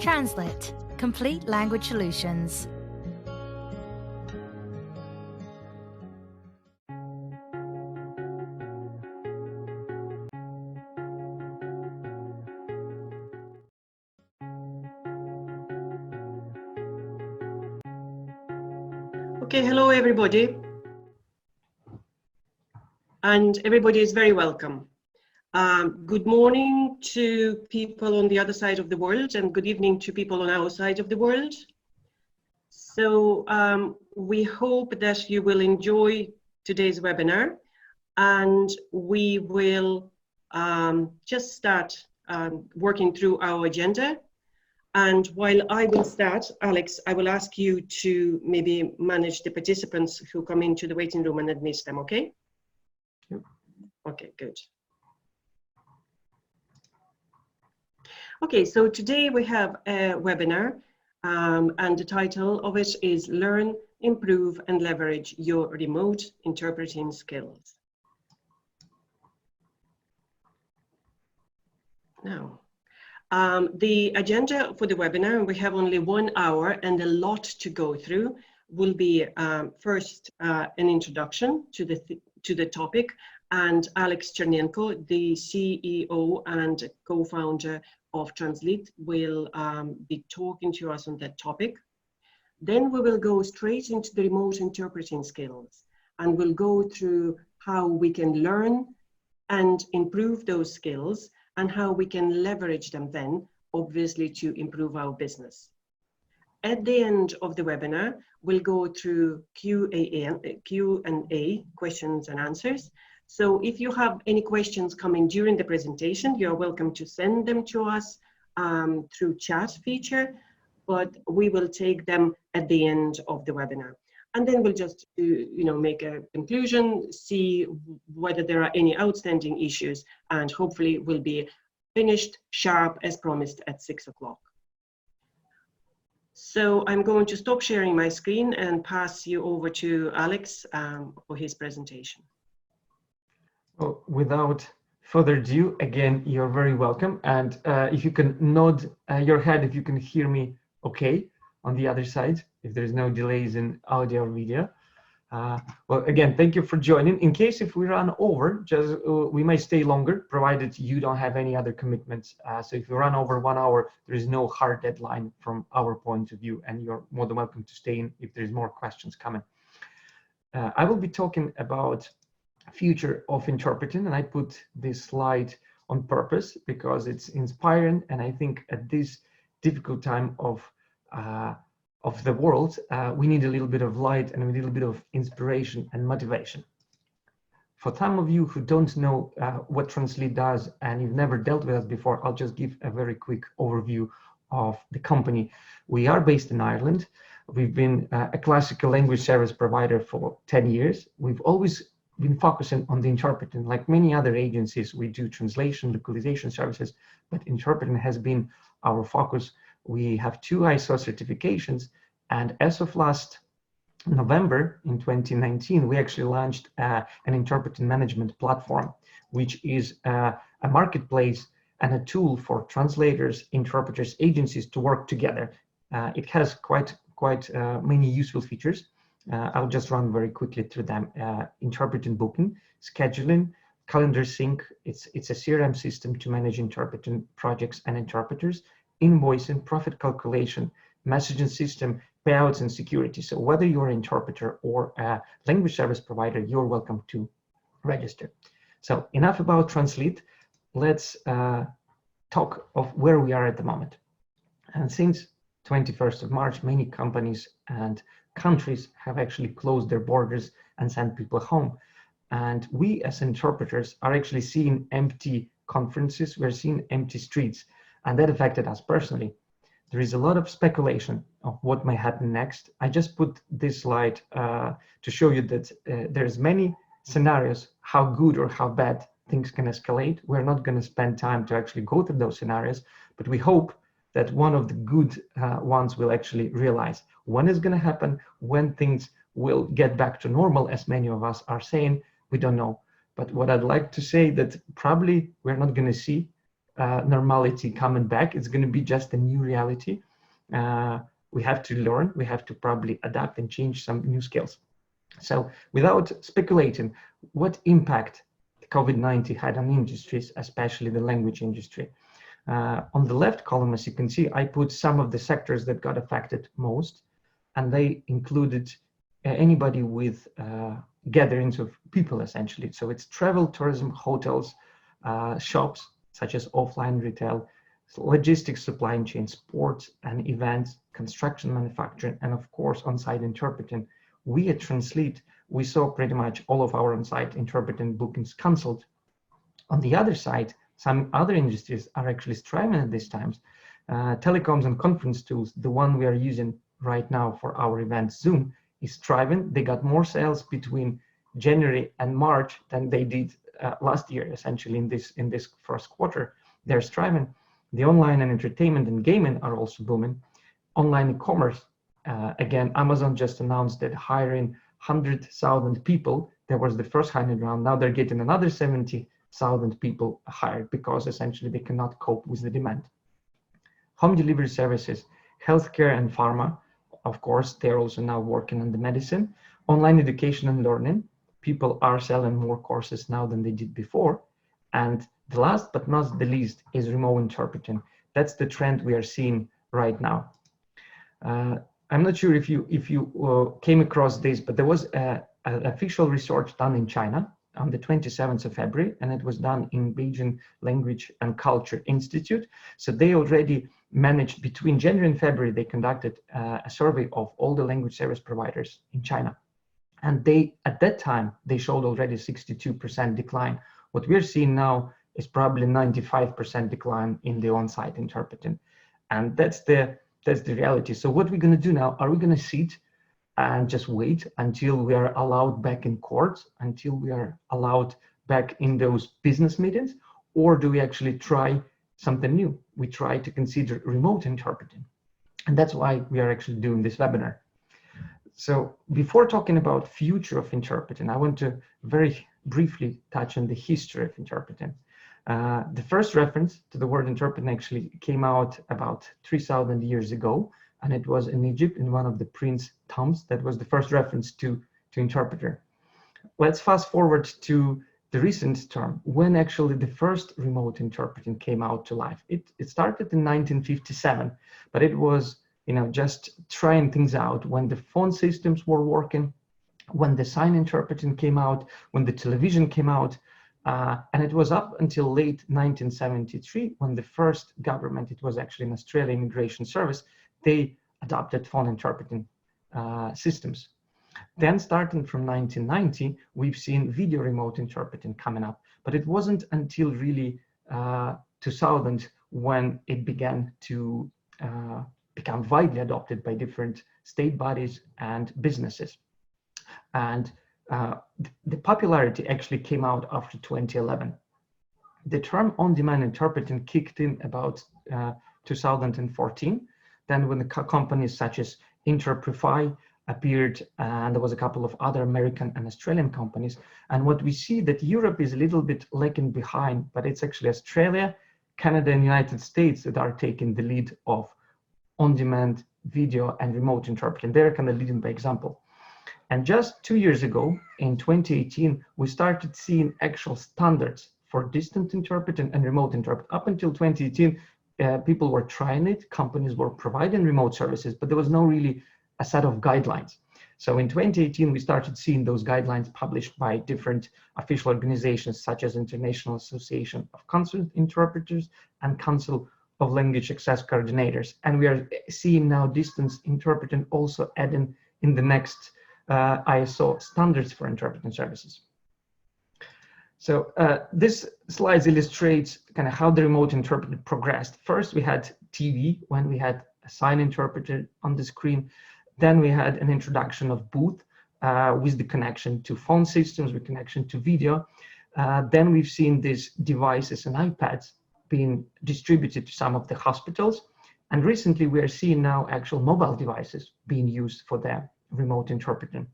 TRANSLIT, Complete Language Solutions. Okay, hello everybody. And everybody is very welcome. Good morning to people on the other side of the world and good evening to people on our side of the world. So we hope that you will enjoy today's webinar and we will just start working through our agenda. And while I will start, Alex, I will ask you to maybe manage the participants who come into the waiting room and admit them, okay? Yep. Okay, good. Okay, so today we have a webinar and the title of it is Learn, Improve and Leverage Your Remote Interpreting Skills. Now, the agenda for the webinar, we have only 1 hour and a lot to go through, will be first an introduction to the topic, and Alex Chernenko, the CEO and co-founder of TRANSLIT, will be talking to us on that topic. Then we will go straight into the remote interpreting skills, and we'll go through how we can learn and improve those skills and how we can leverage them then, obviously, to improve our business. At the end of the webinar, we'll go through Q&A, questions and answers. So if you have any questions coming during the presentation, you're welcome to send them to us through chat feature, but we will take them at the end of the webinar. And then we'll just make a conclusion, see whether there are any outstanding issues, and hopefully we'll be finished sharp as promised at 6 o'clock. So I'm going to stop sharing my screen and pass you over to Alex for his presentation. Well, without further ado, again, you're very welcome. And if you can nod your head, if you can hear me okay on the other side, if there's no delays in audio or video. Well, again, thank you for joining. In case if we run over, just we might stay longer, provided you don't have any other commitments. So if you run over 1 hour, there is no hard deadline from our point of view, and you're more than welcome to stay in if there's more questions coming. I will be talking about future of interpreting, and I put this slide on purpose because it's inspiring, and I think at this difficult time of the world, we need a little bit of light and we need a little bit of inspiration and motivation. For some of you who don't know what TRANSLIT does and you've never dealt with us before, I'll just give a very quick overview of the company. We are based in Ireland. We've been a classical language service provider for 10 years. We've always been focusing on the interpreting. Like many other agencies, we do translation, localization services, but interpreting has been our focus. We have 2 ISO certifications, and as of last November in 2019, we actually launched an interpreting management platform, which is a marketplace and a tool for translators, interpreters, agencies to work together. It has quite many useful features. I'll just run very quickly through them. Interpreting booking, scheduling, calendar sync. It's a CRM system to manage interpreting projects and interpreters, invoicing, profit calculation, messaging system, payouts, and security. So whether you're an interpreter or a language service provider, you're welcome to register. So enough about TRANSLIT. Let's talk of where we are at the moment. And since 21st of March, many companies and countries have actually closed their borders and sent people home. And we as interpreters are actually seeing empty conferences, we're seeing empty streets, and that affected us personally. There is a lot of speculation of what might happen next. I just put this slide to show you that there's many scenarios, how good or how bad things can escalate. We're not going to spend time to actually go through those scenarios, but we hope that one of the good ones will actually realize. When is going to happen, when things will get back to normal, as many of us are saying, we don't know. But what I'd like to say that probably we're not going to see normality coming back. It's going to be just a new reality. We have to learn, we have to probably adapt and change some new skills. So without speculating, what impact COVID-19 had on industries, especially the language industry? On the left column, as you can see, I put some of the sectors that got affected most, and they included anybody with gatherings of people, essentially. So it's travel, tourism, hotels, shops, such as offline retail, logistics, supply chain, sports and events, construction, manufacturing, and of course, on-site interpreting. We at TRANSLIT, we saw pretty much all of our on-site interpreting bookings canceled. On the other side, some other industries are actually thriving at these times. Telecoms and conference tools, the one we are using right now for our event, Zoom, is thriving. They got more sales between January and March than they did last year, essentially in this first quarter. They're thriving. The online and entertainment and gaming are also booming. Online e-commerce, again, Amazon just announced that hiring 100,000 people. That was the first hiring round. Now they're getting another 70,000 people hired because essentially they cannot cope with the demand. Home delivery services, healthcare and pharma, of course, they're also now working on the medicine. Online education and learning, people are selling more courses now than they did before. And the last but not the least is remote interpreting. That's the trend we are seeing right now. I'm not sure if you came across this, but there was an official research done in China on the 27th of February, and it was done in Beijing Language and Culture Institute. So they already managed, between January and February, they conducted a survey of all the language service providers in China. And they, at that time, they showed already 62% decline. What we're seeing now is probably 95% decline in the on-site interpreting. And that's the reality. So what we're going to do now, are we going to sit and just wait until we are allowed back in courts, until we are allowed back in those business meetings, or do we actually try something new? We try to consider remote interpreting. And that's why we are actually doing this webinar. So before talking about future of interpreting, I want to very briefly touch on the history of interpreting. The first reference to the word interpreting actually came out about 3,000 years ago, and it was in Egypt in one of the prince tombs. That was the first reference to interpreter. Let's fast forward to the recent term, when actually the first remote interpreting came out to life. It started in 1957, but it was just trying things out when the phone systems were working, when the sign interpreting came out, when the television came out, and it was up until late 1973 when the first government, it was actually an Australian Immigration Service, they adopted phone interpreting systems. Then starting from 1990, we've seen video remote interpreting coming up, but it wasn't until really 2000 when it began to become widely adopted by different state bodies and businesses. And the popularity actually came out after 2011. The term on-demand interpreting kicked in about 2014. Then when the companies such as Interprefy appeared, and there was a couple of other American and Australian companies. And what we see that Europe is a little bit lagging behind, but it's actually Australia, Canada, and United States that are taking the lead of on-demand video and remote interpreting. They're kind of leading by example. And just 2 years ago, in 2018, we started seeing actual standards for distant interpreting and remote interpreting. Up until 2018, people were trying it, companies were providing remote services, but there was no really a set of guidelines. So in 2018, we started seeing those guidelines published by different official organizations such as International Association of Consulate Interpreters and Council of Language Access Coordinators. And we are seeing now distance interpreting also adding in the next ISO standards for interpreting services. So this slide illustrates kind of how the remote interpreter progressed. First, we had TV when we had a sign interpreter on the screen. Then we had an introduction of booth with the connection to phone systems, with connection to video. Then we've seen these devices and iPads being distributed to some of the hospitals. And recently we are seeing now actual mobile devices being used for the remote interpreting.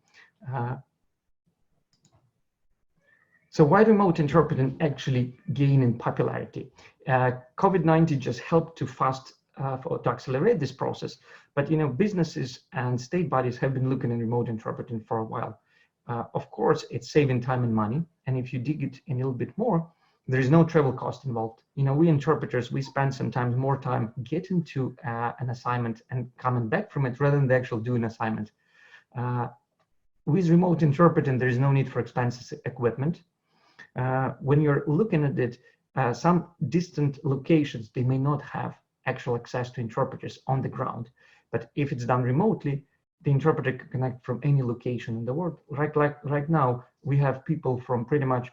So why remote interpreting actually gain in popularity? COVID-19 just helped to accelerate this process. But businesses and state bodies have been looking at remote interpreting for a while. Of course, it's saving time and money. And if you dig it a little bit more, there is no travel cost involved. We interpreters, we spend sometimes more time getting to an assignment and coming back from it rather than the actual doing assignment. With remote interpreting, there is no need for expensive equipment. When you're looking at it, some distant locations, they may not have actual access to interpreters on the ground. But if it's done remotely, the interpreter can connect from any location in the world. Right now, we have people from pretty much,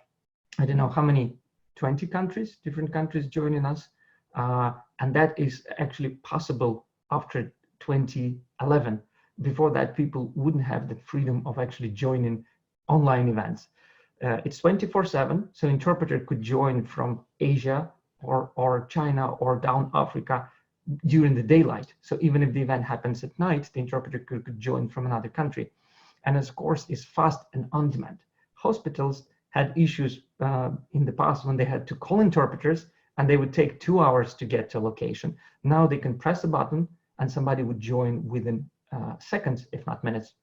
I don't know how many, 20 countries, different countries joining us. And that is actually possible after 2011. Before that, people wouldn't have the freedom of actually joining online events. It's 24/7, so interpreter could join from Asia or China or down Africa during the daylight. So even if the event happens at night, the interpreter could join from another country. And of course, it's fast and on demand. Hospitals had issues in the past when they had to call interpreters and they would take 2 hours to get to a location. Now they can press a button and somebody would join within seconds, if not minutes.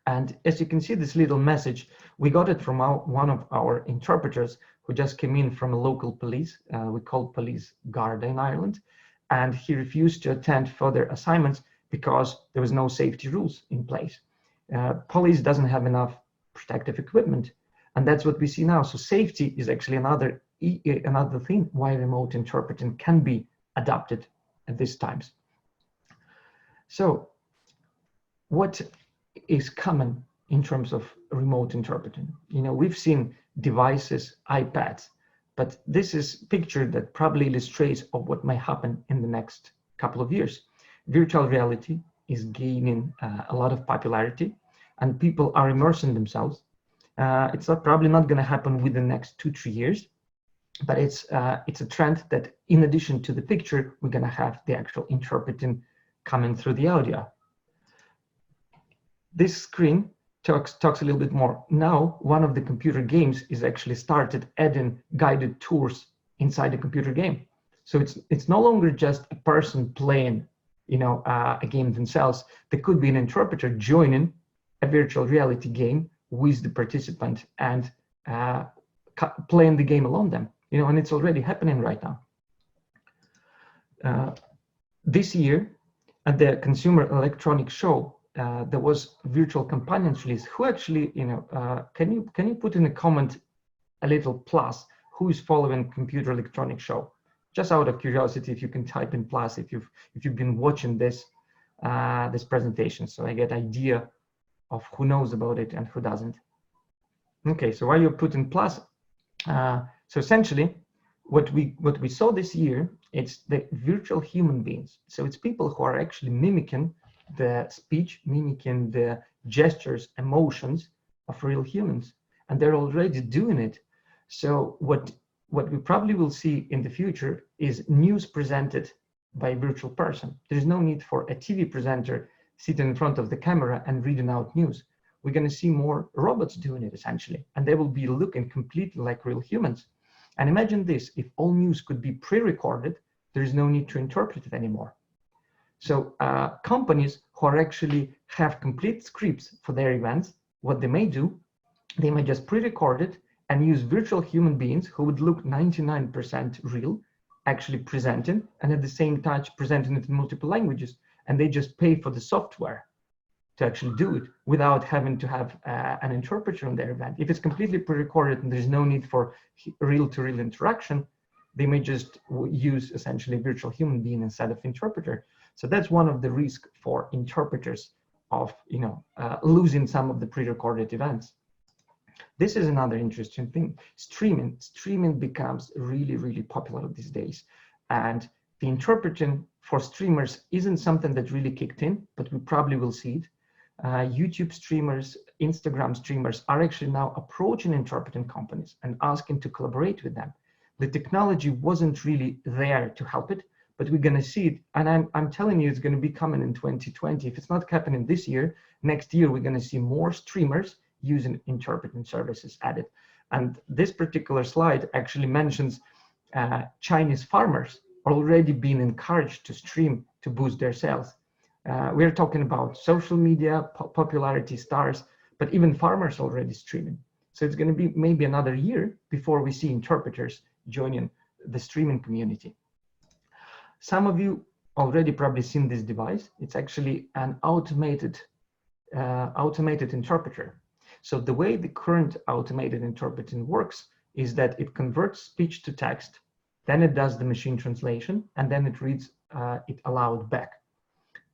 And as you can see, this little message, we got it from one of our interpreters who just came in from a local police. We call police Garda in Ireland. And he refused to attend further assignments because there was no safety rules in place. Police doesn't have enough protective equipment. And that's what we see now. So safety is actually another thing why remote interpreting can be adopted at these times. So what is common in terms of remote interpreting? We've seen devices, iPads, but this is a picture that probably illustrates of what might happen in the next couple of years. Virtual reality is gaining a lot of popularity and people are immersing themselves. It's probably not going to happen within the next 2-3 years, but it's a trend that in addition to the picture, we're going to have the actual interpreting coming through the audio. This screen talks a little bit more. Now, one of the computer games is actually started adding guided tours inside the computer game. So it's no longer just a person playing, a game themselves. There could be an interpreter joining a virtual reality game with the participant and playing the game along them. And it's already happening right now. This year at the Consumer Electronics Show, there was virtual companions release. Who actually, can you put in a comment a little plus who is following Computer Electronics Show? Just out of curiosity, if you can type in plus if you've been watching this presentation, so I get idea of who knows about it and who doesn't. Okay, so while you're putting plus, so essentially what we saw this year, it's the virtual human beings. So it's people who are actually mimicking the speech, mimicking the gestures, emotions of real humans, and they're already doing it. So what we probably will see in the future is news presented by a virtual person. There's no need for a TV presenter sitting in front of the camera and reading out news. We're going to see more robots doing it essentially, and they will be looking completely like real humans. And imagine this, if all news could be pre-recorded, there is no need to interpret it anymore. So companies who are actually have complete scripts for their events, what they may do, they may just pre-record it and use virtual human beings who would look 99% real, actually presenting, and at the same time presenting it in multiple languages. And they just pay for the software to actually do it without having to have an interpreter on their event. If it's completely pre-recorded and there's no need for real-to-real interaction, they may just use essentially virtual human being instead of interpreter. So that's one of the risks for interpreters of losing some of the pre-recorded events. This is another interesting thing. Streaming becomes really, really popular these days. And the interpreting for streamers isn't something that really kicked in, but we probably will see it. YouTube streamers, Instagram streamers are actually now approaching interpreting companies and asking to collaborate with them. The technology wasn't really there to help it, but we're going to see it. And I'm telling you, it's going to be coming in 2020. If it's not happening this year, next year, we're going to see more streamers using interpreting services added. And this particular slide actually mentions Chinese farmers already being encouraged to stream to boost their sales. We're talking about social media, popularity stars, but even farmers already streaming. So it's going to be maybe another year before we see interpreters joining the streaming community. Some of you already probably seen this device. It's actually an automated interpreter. So the way the current automated interpreting works is that it converts speech to text, then it does the machine translation, and then it reads it aloud back.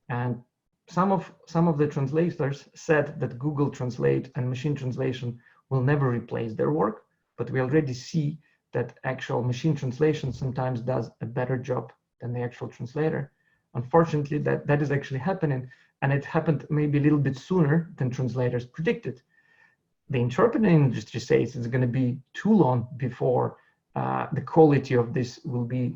And some of the translators said that Google Translate and machine translation will never replace their work, but we already see that actual machine translation sometimes does a better job than the actual translator. Unfortunately, that is actually happening, and it happened maybe a little bit sooner than translators predicted. The interpreting industry says it's going to be too long before the quality of this will be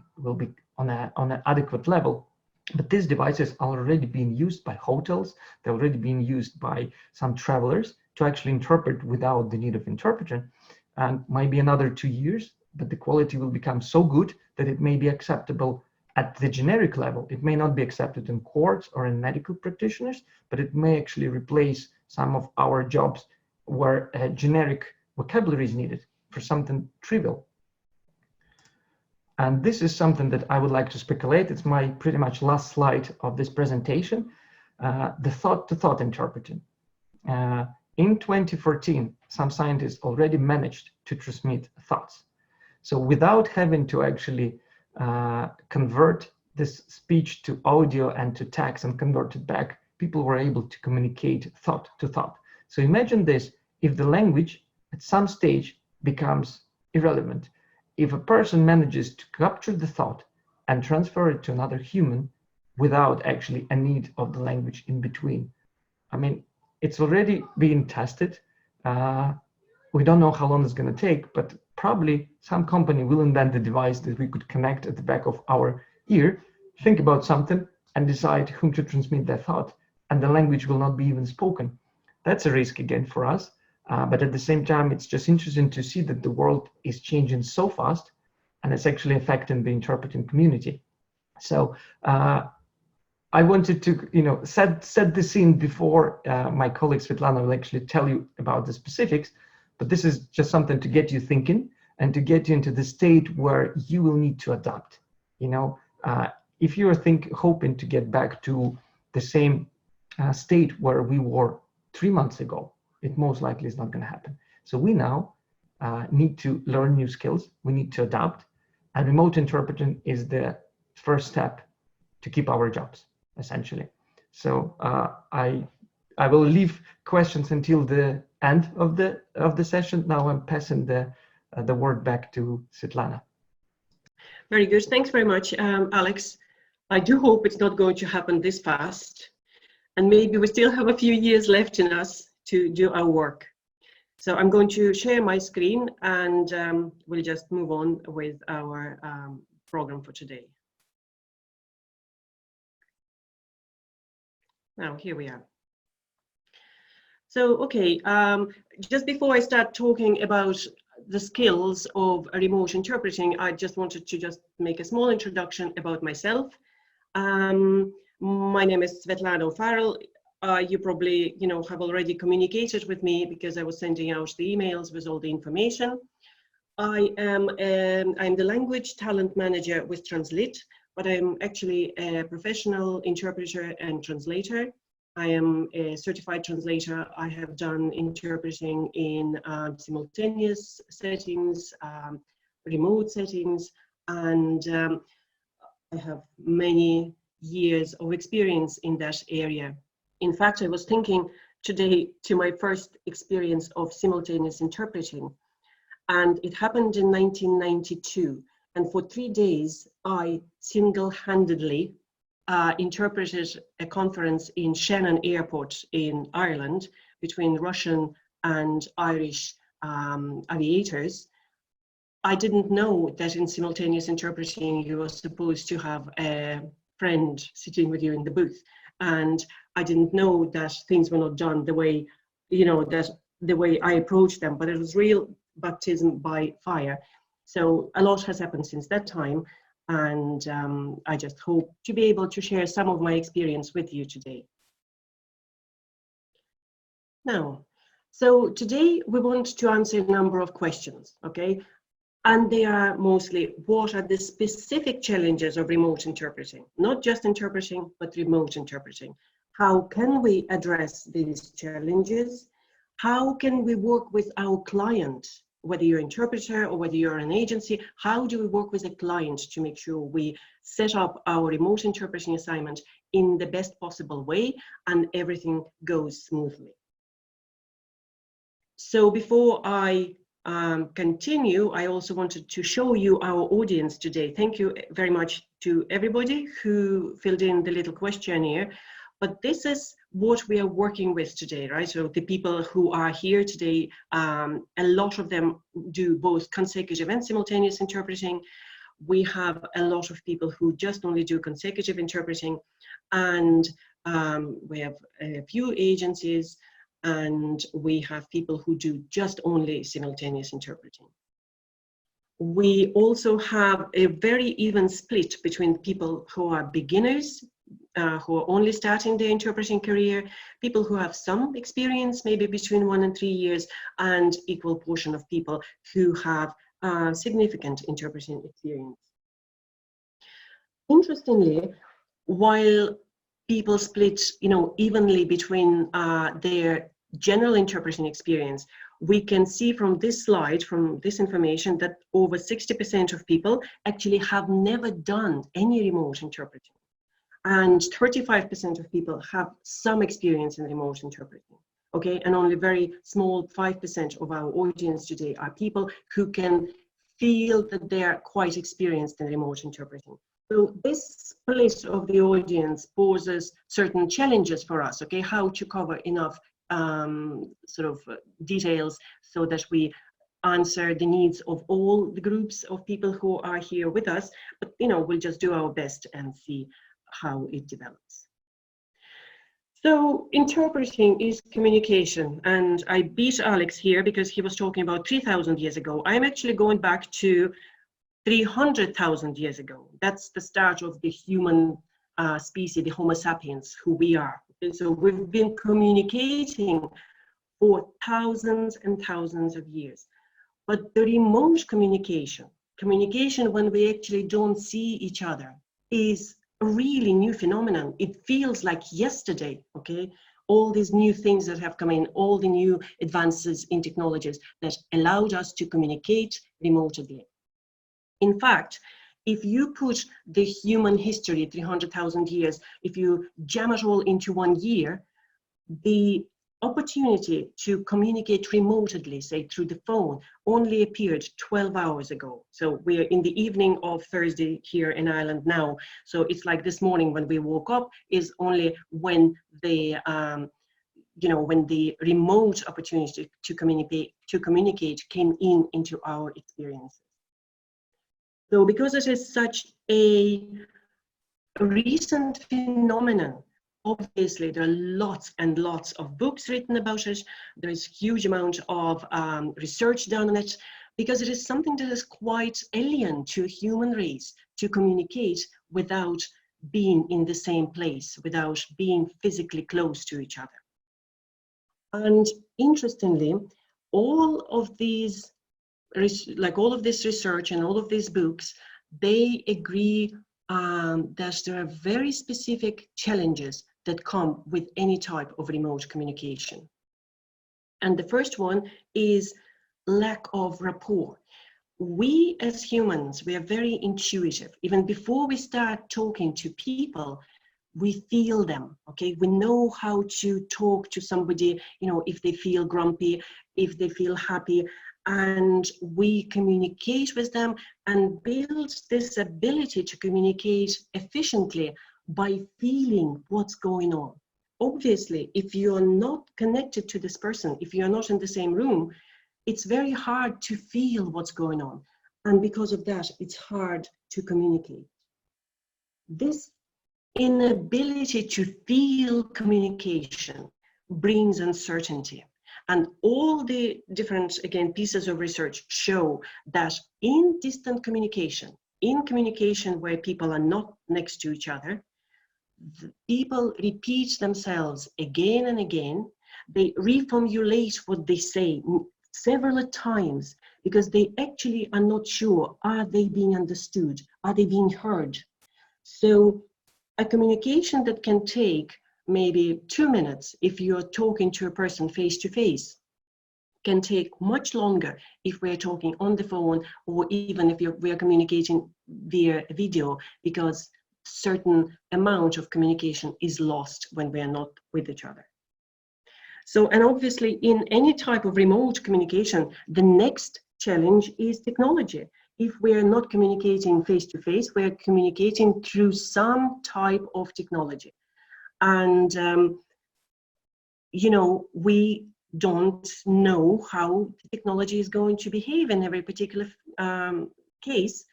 on an adequate level. But these devices are already being used by hotels. They're already being used by some travelers to actually interpret without the need of interpreter. And maybe another 2 years, but the quality will become so good that it may be acceptable at the generic level. It may not be accepted in courts or in medical practitioners, but it may actually replace some of our jobs where a generic vocabulary is needed for something trivial. And this is something that I would like to speculate. It's my pretty much last slide of this presentation, the thought-to-thought interpreting. In 2014, some scientists already managed to transmit thoughts. So without having to actually convert this speech to audio and to text and convert it back, people were able to communicate thought to thought. So imagine this, if the language at some stage becomes irrelevant, if a person manages to capture the thought and transfer it to another human without actually a need of the language in between. I mean, it's already being tested. We don't know how long it's going to take, but probably some company will invent a device that we could connect at the back of our ear, think about something, and decide whom to transmit that thought, and the language will not be even spoken. That's a risk again for us, but at the same time, it's just interesting to see that the world is changing so fast, and it's actually affecting the interpreting community. So I wanted to, set the scene before my colleague Svetlana will actually tell you about the specifics. But this is just something to get you thinking and to get you into the state where you will need to adapt. If you are hoping to get back to the same state where we were 3 months ago, it most likely is not going to happen. So we now need to learn new skills. We need to adapt, and remote interpreting is the first step to keep our jobs, essentially. So I will leave questions until the end of the session. Now I'm passing the word back to Svetlana. Very good. Thanks very much, Alex. I do hope it's not going to happen this fast, and maybe we still have a few years left in us to do our work. So I'm going to share my screen, and we'll just move on with our program for today. Now, here we are. So, okay, just before I start talking about the skills of remote interpreting, I just wanted to just make a small introduction about myself. My name is Svetlana O'Farrell. You probably, have already communicated with me because I was sending out the emails with all the information. I'm the language talent manager with TRANSLIT, but I'm actually a professional interpreter and translator. I am a certified translator. I have done interpreting in simultaneous settings, remote settings, and I have many years of experience in that area. In fact, I was thinking today to my first experience of simultaneous interpreting, and it happened in 1992. And for 3 days, I single-handedly interpreted a conference in Shannon Airport in Ireland between Russian and Irish aviators. I didn't know that in simultaneous interpreting, you were supposed to have a friend sitting with you in the booth. And I didn't know that things were not done the way, the way I approached them, but it was baptism by fire. So a lot has happened since that time, and I just hope to be able to share some of my experience with you today. Now, so today we want to answer a number of questions, okay? And they are mostly, what are the specific challenges of remote interpreting? Not just interpreting, but remote interpreting. How can we address these challenges? How can we work with our client, whether you're an interpreter or whether you're an agency? How do we work with a client to make sure we set up our remote interpreting assignment in the best possible way and everything goes smoothly? So before I continue, I also wanted to show you our audience today. Thank you very much to everybody who filled in the little questionnaire. But this is what we are working with today, right? So the people who are here today, a lot of them do both consecutive and simultaneous interpreting. We have a lot of people who just only do consecutive interpreting, and we have a few agencies, and we have people who do just only simultaneous interpreting. We also have a very even split between people who are beginners, who are only starting their interpreting career, people who have some experience, maybe between 1 and 3 years, and equal portion of people who have significant interpreting experience. Interestingly, while people split, evenly between their general interpreting experience, we can see from this slide, from this information, that over 60% of people actually have never done any remote interpreting, and 35% of people have some experience in remote interpreting. Okay, and only very small 5% of our audience today are people who can feel that they are quite experienced in remote interpreting. So this split of the audience poses certain challenges for us, okay, how to cover enough details so that we answer the needs of all the groups of people who are here with us, but we'll just do our best and see how it develops. So interpreting is communication, and I beat Alex here because he was talking about 3,000 years ago. I'm actually going back to 300,000 years ago. That's the start of the human species, the Homo sapiens, who we are. And so we've been communicating for thousands and thousands of years. But the remote communication when we actually don't see each other, is a really new phenomenon. It feels like yesterday, okay? All these new things that have come in, all the new advances in technologies that allowed us to communicate remotely. In fact, if you put the human history, 300,000 years, if you jam it all into 1 year, the opportunity to communicate remotely, say through the phone, only appeared 12 hours ago. So we're in the evening of Thursday here in Ireland now. So it's like this morning when we woke up is only when the when the remote opportunity to communicate came into our experience. So because it is such a recent phenomenon, obviously there are lots and lots of books written about it. There is a huge amount of research done on it, because it is something that is quite alien to a human race, to communicate without being in the same place, without being physically close to each other. And interestingly, all of this research and all of these books, they agree that there are very specific challenges that come with any type of remote communication. And the first one is lack of rapport. We as humans, we are very intuitive. Even before we start talking to people, we feel them, okay? We know how to talk to somebody, if they feel grumpy, if they feel happy, and we communicate with them and build this ability to communicate efficiently by feeling what's going on. Obviously, if you're not connected to this person, if you're not in the same room, it's very hard to feel what's going on. And because of that, it's hard to communicate. This inability to feel communication brings uncertainty. And all the different, again, pieces of research show that in distant communication, in communication where people are not next to each other, the people repeat themselves again and again. They reformulate what they say several times because they actually are not sure, are they being understood? Are they being heard? So a communication that can take maybe 2 minutes if you're talking to a person face to face can take much longer if we're talking on the phone, or even if we are communicating via video, because certain amount of communication is lost when we are not with each other. So, and obviously in any type of remote communication, the next challenge is technology. If we are not communicating face to face, we are communicating through some type of technology. And, you know, we don't know how the technology is going to behave in every particular case.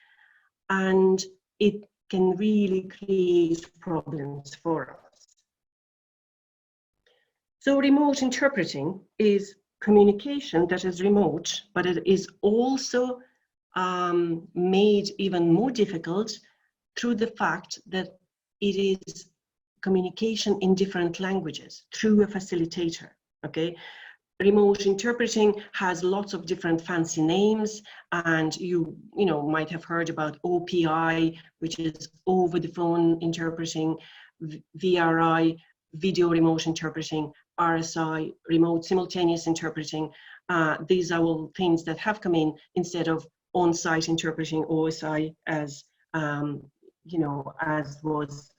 And it can really create problems for us. So remote interpreting is communication that is remote, but it is also made even more difficult through the fact that it is communication in different languages through a facilitator, okay? Remote interpreting has lots of different fancy names, and you might have heard about OPI, which is over the phone interpreting, VRI, video remote interpreting, RSI, remote simultaneous interpreting. These are all things that have come in instead of on-site interpreting, OSI, as as was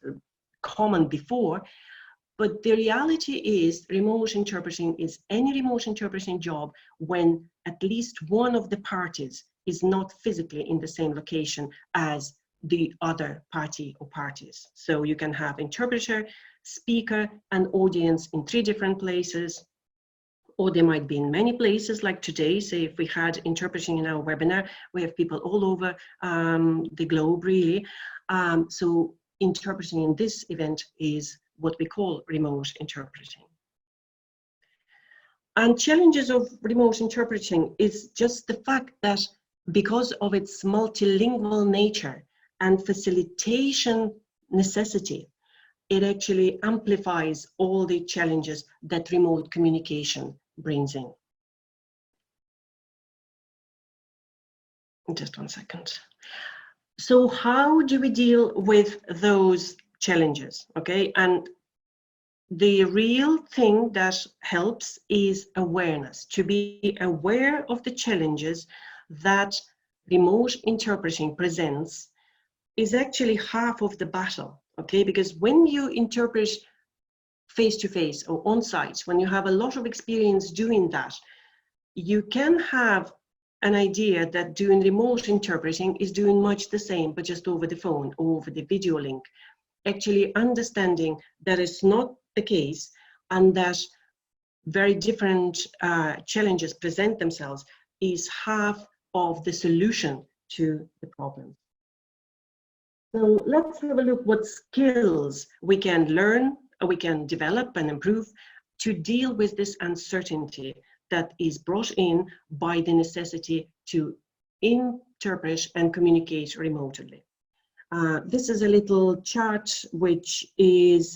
common before. But the reality is remote interpreting is any remote interpreting job when at least one of the parties is not physically in the same location as the other party or parties. So you can have interpreter, speaker, and audience in 3 different places, or they might be in many places, like today. Say if we had interpreting in our webinar, we have people all over the globe, really. So interpreting in this event is what we call remote interpreting. And challenges of remote interpreting is just the fact that because of its multilingual nature and facilitation necessity, it actually amplifies all the challenges that remote communication brings in. Just 1 second. So how do we deal with those challenges? Okay, and the real thing that helps is awareness, to be aware of the challenges that remote interpreting presents is actually half of the battle, okay? Because when you interpret face-to-face or on-site, when you have a lot of experience doing that, you can have an idea that doing remote interpreting is doing much the same, but just over the phone or over the video link. Actually understanding that it's not the case and that very different challenges present themselves is half of the solution to the problem. So let's have a look what skills we can learn, or we can develop and improve to deal with this uncertainty that is brought in by the necessity to interpret and communicate remotely. This is a little chart which is,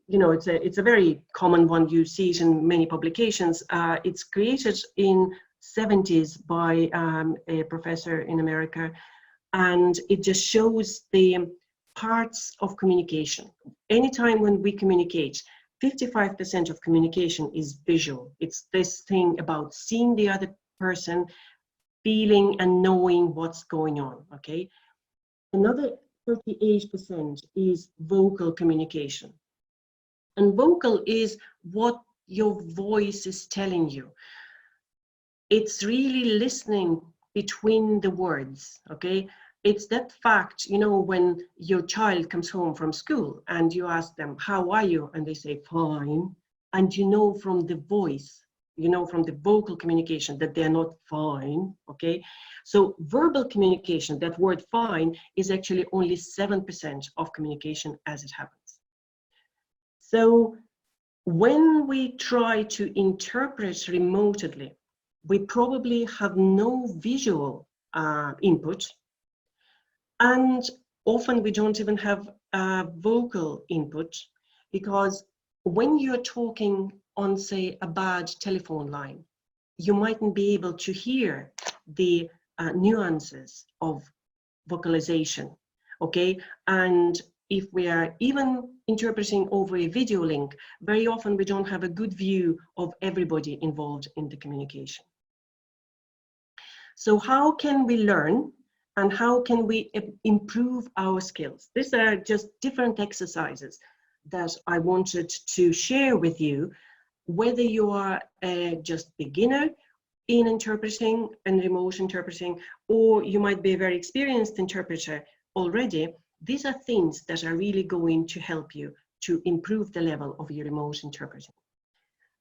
it's a very common one. You see it in many publications. It's created in 70s by a professor in America, and it just shows the parts of communication. Anytime when we communicate, 55% of communication is visual. It's this thing about seeing the other person, feeling and knowing what's going on, okay? Another 38% is vocal communication. And vocal is what your voice is telling you. It's really listening between the words, okay? It's that fact, when your child comes home from school and you ask them, how are you? And they say, fine. And from the voice, from the vocal communication that they're not fine, okay? So verbal communication, that word fine, is actually only 7% of communication as it happens. So when we try to interpret remotely, we probably have no visual input, and often we don't even have vocal input, because when you're talking on, say, a bad telephone line, you mightn't be able to hear the nuances of vocalization, okay? And if we are even interpreting over a video link, very often we don't have a good view of everybody involved in the communication. So how can we learn, and how can we improve our skills? These are just different exercises that I wanted to share with you, whether you are just beginner in interpreting and remote interpreting, or you might be a very experienced interpreter already. These are things that are really going to help you to improve the level of your remote interpreting.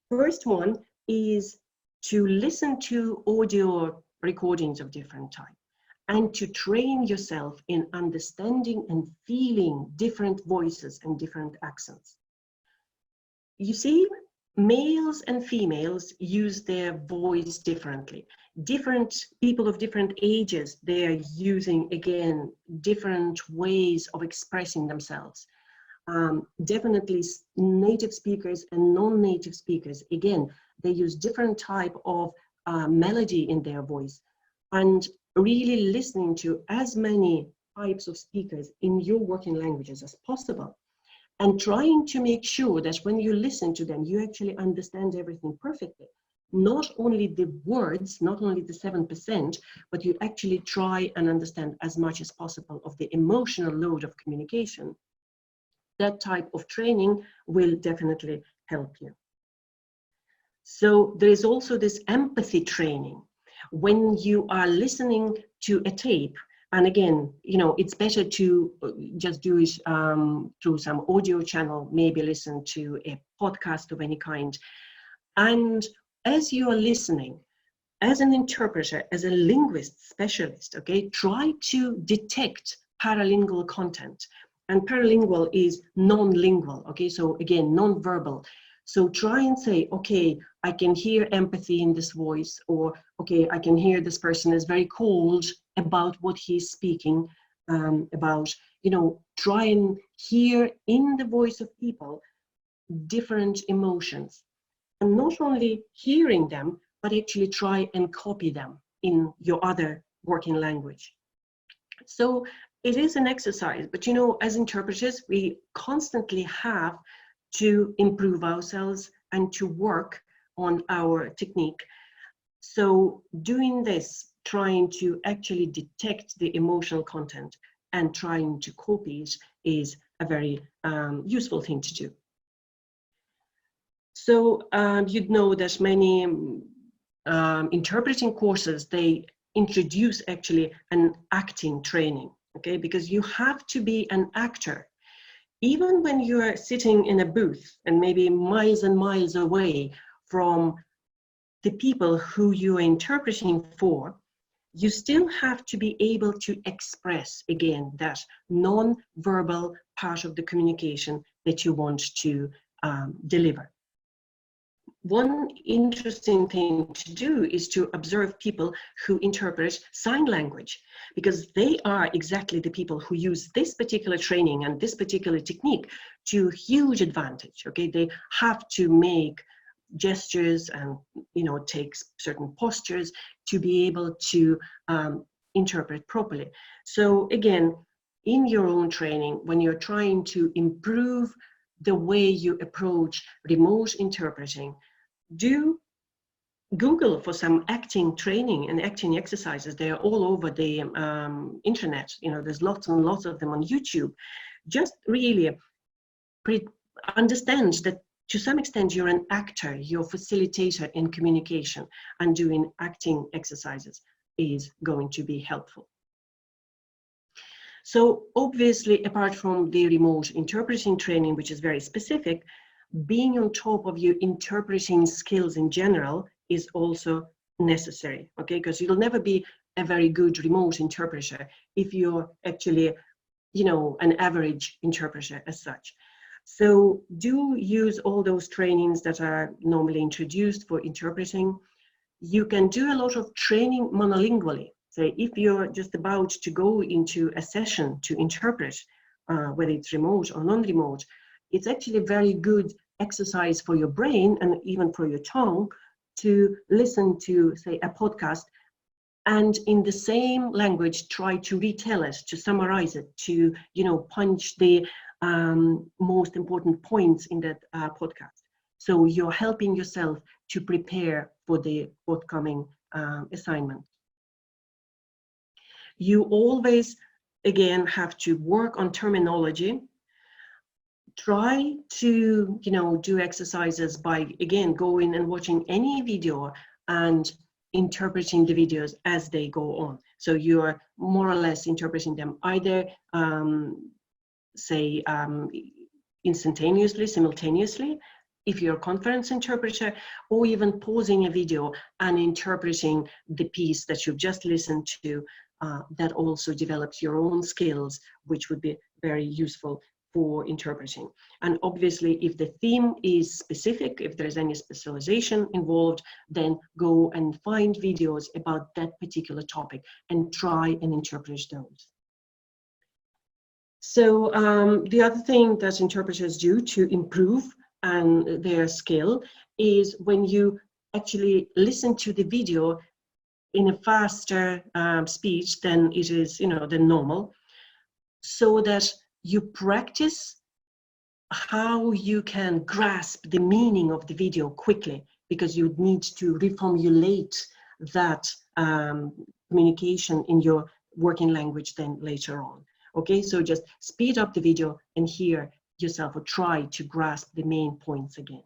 First one is to listen to audio recordings of different types, and to train yourself in understanding and feeling different voices and different accents. You see, males and females use their voice differently. Different people of different ages, they're using, again, different ways of expressing themselves. Definitely native speakers and non-native speakers, again, they use different type of melody in their voice. And really listening to as many types of speakers in your working languages as possible, and trying to make sure that when you listen to them, you actually understand everything perfectly. Not only the words, not only the 7%, but you actually try and understand as much as possible of the emotional load of communication. That type of training will definitely help you. So there is also this empathy training. When you are listening to a tape, and again, you know, it's better to just do it through some audio channel, maybe listen to a podcast of any kind. And as you are listening, as an interpreter, as a linguist specialist, okay, try to detect paralingual content. And paralingual is non-lingual, okay, so again, non-verbal. So try and say, okay, I can hear empathy in this voice, or okay, I can hear this person is very cold about what he's speaking about. You know, try and hear in the voice of people different emotions. And not only hearing them, but actually try and copy them in your other working language. So it is an exercise, but you know, as interpreters, we constantly have to improve ourselves and to work on our technique. So doing this, trying to actually detect the emotional content and trying to copy it is a very useful thing to do. So you'd know that many interpreting courses, they introduce actually an acting training, okay? Because you have to be an actor. Even when you are sitting in a booth and maybe miles and miles away from the people who you are interpreting for, you still have to be able to express, again, that non-verbal part of the communication that you want to deliver. One interesting thing to do is to observe people who interpret sign language, because they are exactly the people who use this particular training and this particular technique to huge advantage, okay? They have to make gestures and, you know, take certain postures to be able to interpret properly. So again, in your own training, when you're trying to improve the way you approach remote interpreting, do Google for some acting training and acting exercises. They're all over the internet. You know, there's lots and lots of them on YouTube. Just really understand that to some extent you're an actor, you're a facilitator in communication, and doing acting exercises is going to be helpful. So obviously, apart from the remote interpreting training, which is very specific, being on top of your interpreting skills in general is also necessary, okay? Because you'll never be a very good remote interpreter if you're actually, you know, an average interpreter as such. So do use all those trainings that are normally introduced for interpreting. You can do a lot of training monolingually. So if you're just about to go into a session to interpret, whether it's remote or non-remote, it's actually a very good exercise for your brain and even for your tongue to listen to, say, a podcast and in the same language try to retell it, to summarize it, to punch the most important points in that podcast. So you're helping yourself to prepare for the forthcoming assignment. You always, again, have to work on terminology. Try to do exercises by, again, going and watching any video and interpreting the videos as they go on. So you're more or less interpreting them either instantaneously, simultaneously, if you're a conference interpreter, or even pausing a video and interpreting the piece that you've just listened to. That also develops your own skills, which would be very useful for interpreting. And obviously, if the theme is specific, if there's any specialization involved, then go and find videos about that particular topic and try and interpret those. So the other thing that interpreters do to improve their skill is when you actually listen to the video in a faster speech than it is, than normal, so that you practice how you can grasp the meaning of the video quickly, because you need to reformulate that communication in your working language then later on. Okay, so just speed up the video and hear yourself or try to grasp the main points again.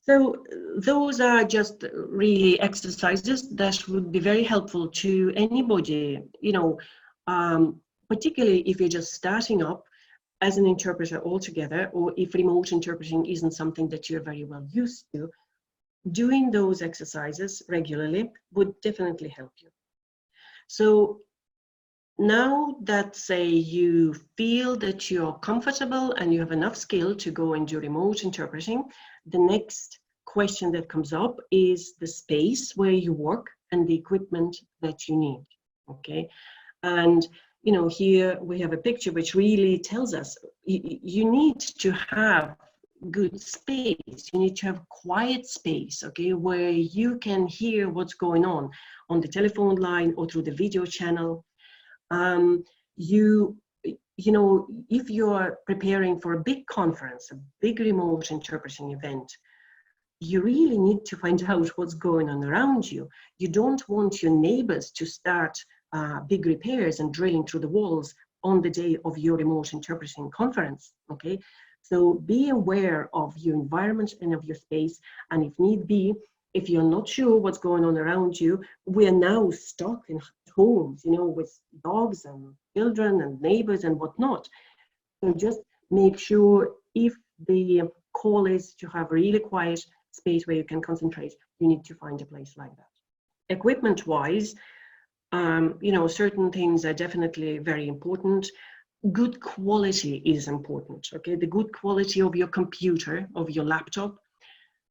So those are just really exercises that would be very helpful to anybody, particularly if you're just starting up as an interpreter altogether, or if remote interpreting isn't something that you're very well used to. Doing those exercises regularly would definitely help you. So now that, say, you feel that you're comfortable and you have enough skill to go and do remote interpreting, the next question that comes up is the space where you work and the equipment that you need. Okay, and here we have a picture which really tells us you need to have good space. You need to have quiet space, okay, where you can hear what's going on the telephone line or through the video channel. If you're preparing for a big conference, a big remote interpreting event, you really need to find out what's going on around you. You don't want your neighbors to start big repairs and drilling through the walls on the day of your remote interpreting conference, okay? So be aware of your environment and of your space, and if need be, if you're not sure what's going on around you, we are now stuck in homes, with dogs and children and neighbors and whatnot. So just make sure, if the call is to have a really quiet space where you can concentrate, you need to find a place like that. Equipment-wise, certain things are definitely very important. Good quality is important, okay? The good quality of your computer, of your laptop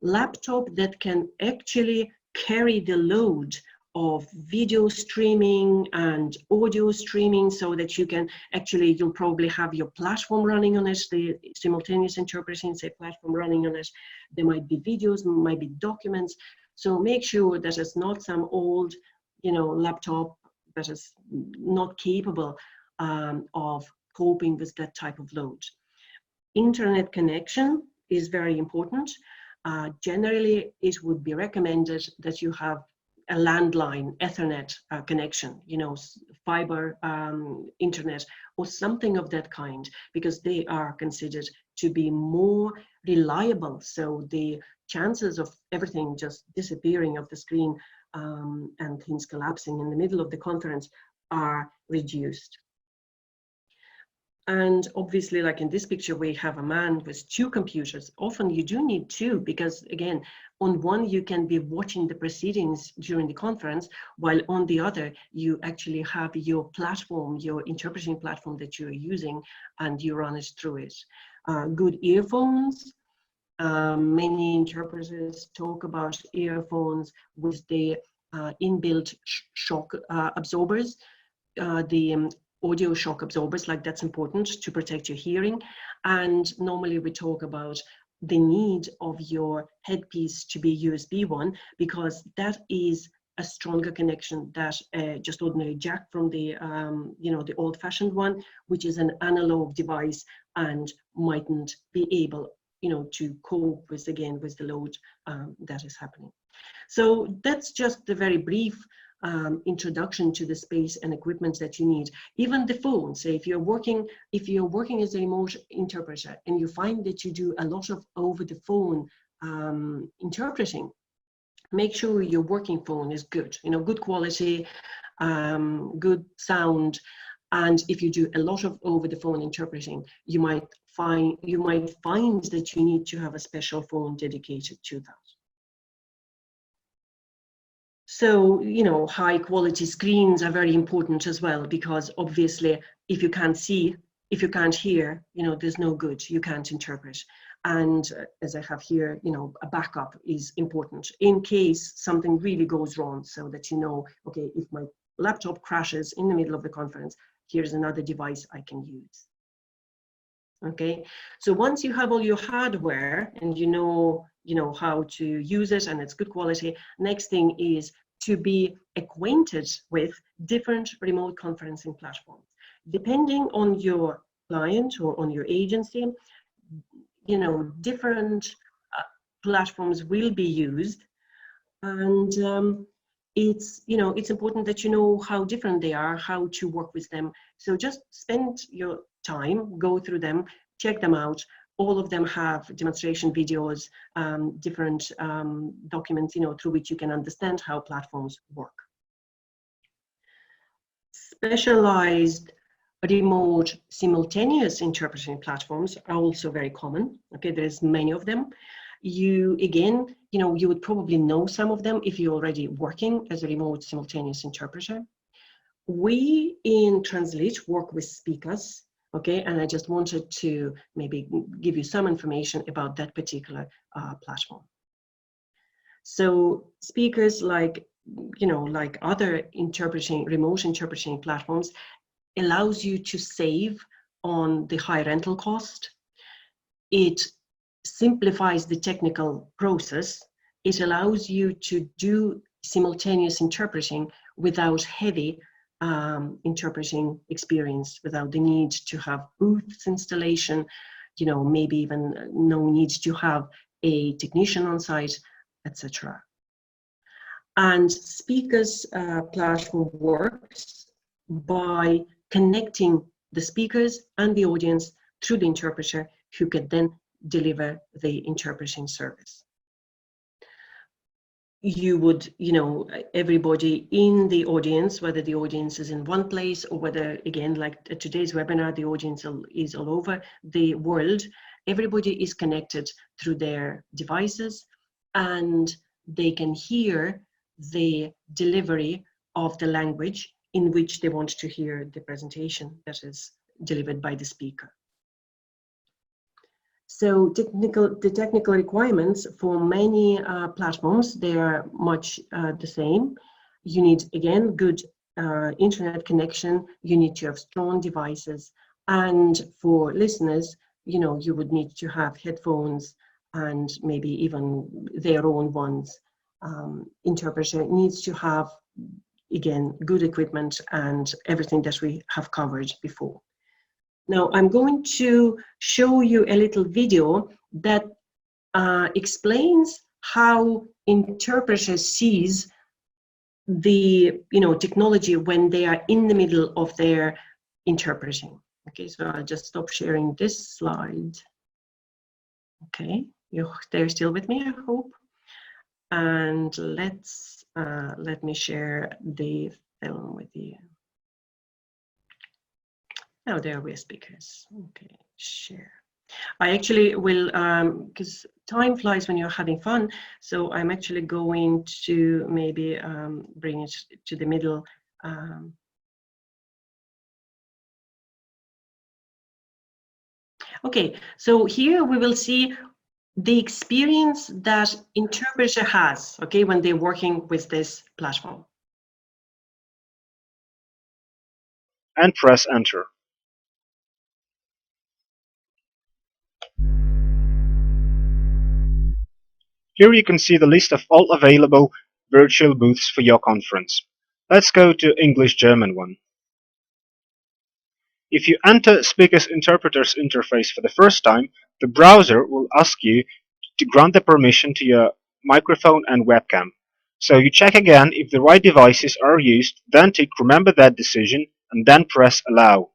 that can actually carry the load of video streaming and audio streaming, so that you can actually, you'll probably have your platform running on it, the simultaneous interpreting, say, platform running on it. There might be videos, might be documents. So make sure that it's not some old, laptop that is not capable of coping with that type of load. Internet connection is very important. Generally, it would be recommended that you have a landline Ethernet connection, fiber internet or something of that kind, because they are considered to be more reliable. So the chances of everything just disappearing off the screen and things collapsing in the middle of the conference are reduced. And obviously, like in this picture, we have a man with two computers. Often you do need two, because again, on one you can be watching the proceedings during the conference, while on the other you actually have your platform, your interpreting platform that you're using, and you run it through it. Good earphones. Many interpreters talk about earphones with the inbuilt shock absorbers. The audio shock absorbers, like that's important to protect your hearing. And normally we talk about the need of your headpiece to be USB 1, because that is a stronger connection than just ordinary jack from the the old-fashioned one, which is an analog device and mightn't be able to cope with, again, with the load that is happening. So that's just the very brief introduction to the space and equipment that you need. Even the phone. Say if you're working as a remote interpreter and you find that you do a lot of over the phone interpreting, make sure your working phone is good, good quality, good sound. And if you do a lot of over the phone interpreting, you might find that you need to have a special phone dedicated to that. So, high quality screens are very important as well, because obviously if you can't see, if you can't hear, there's no good, you can't interpret. And as I have here, a backup is important in case something really goes wrong, so that okay, if my laptop crashes in the middle of the conference, here's another device I can use. Okay, so once you have all your hardware and you know how to use it and it's good quality, next thing is to be acquainted with different remote conferencing platforms. Depending on your client or on your agency, different platforms will be used, and it's important that you know how different they are, how to work with them. So just spend your time, go through them, check them out. All of them have demonstration videos, different documents, through which you can understand how platforms work. Specialized remote simultaneous interpreting platforms are also very common. Okay, there's many of them. You would probably know some of them if you're already working as a remote simultaneous interpreter. We in TRANSLIT work with speakers, okay, and I just wanted to maybe give you some information about that particular platform. So speakers, like other remote interpreting platforms, allows you to save on the high rental cost. It simplifies the technical process. It allows you to do simultaneous interpreting without heavy interpreting experience, without the need to have booths installation, maybe even no need to have a technician on site, etc. And speakers platform works by connecting the speakers and the audience through the interpreter, who can then deliver the interpreting service. You would, everybody in the audience, whether the audience is in one place or whether, again, like today's webinar, the audience is all over the world, everybody is connected through their devices, and they can hear the delivery of the language in which they want to hear the presentation that is delivered by the speaker. So the technical requirements for many platforms, they are much the same. You need, again, good internet connection. You need to have strong devices. And for listeners, you would need to have headphones and maybe even their own ones. Interpreter needs to have, again, good equipment and everything that we have covered before. Now, I'm going to show you a little video that explains how interpreters sees the technology when they are in the middle of their interpreting. Okay, so I'll just stop sharing this slide. Okay, they're still with me, I hope. And let me share the film with you. Oh, there we are speakers. Okay, share. I actually will, because time flies when you're having fun, so I'm actually going to maybe bring it to the middle. Okay, so here we will see the experience that interpreter has, okay, when they're working with this platform. And press enter. Here you can see the list of all available virtual booths for your conference. Let's go to English-German one. If you enter Speakers Interpreters interface for the first time, the browser will ask you to grant the permission to your microphone and webcam. So you check again if the right devices are used, then tick remember that decision, and then press allow.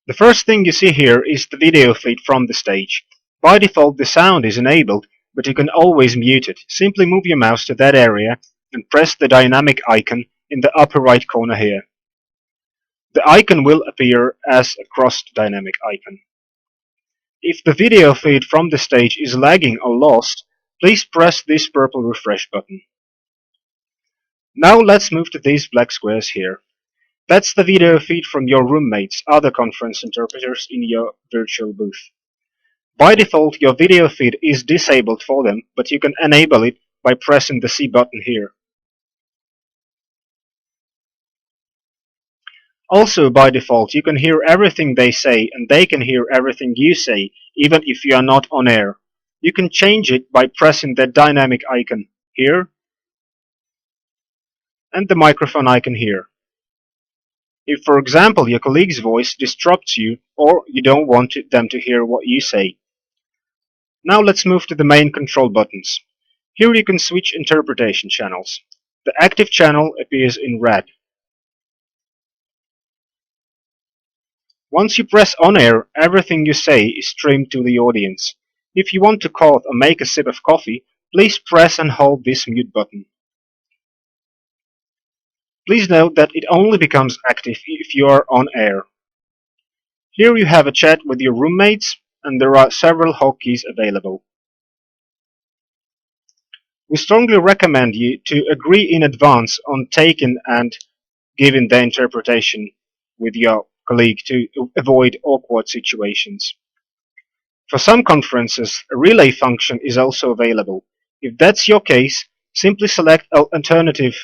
The first thing you see here is the video feed from the stage. By default the sound is enabled, but you can always mute it. Simply move your mouse to that area and press the dynamic icon in the upper right corner here. The icon will appear as a crossed dynamic icon. If the video feed from the stage is lagging or lost, please press this purple refresh button. Now let's move to these black squares here. That's the video feed from your roommates, other conference interpreters in your virtual booth. By default, your video feed is disabled for them, but you can enable it by pressing the C button here. Also, by default, you can hear everything they say, and they can hear everything you say, even if you are not on air. You can change it by pressing the dynamic icon here and the microphone icon here. If, for example, your colleague's voice disrupts you or you don't want them to hear what you say. Now let's move to the main control buttons. Here you can switch interpretation channels. The active channel appears in red. Once you press on air, everything you say is streamed to the audience. If you want to cough or make a sip of coffee, please press and hold this mute button. Please note that it only becomes active if you are on air. Here you have a chat with your roommates, and there are several hotkeys available. We strongly recommend you to agree in advance on taking and giving the interpretation with your colleague to avoid awkward situations. For some conferences, a relay function is also available. If that's your case, simply select an alternative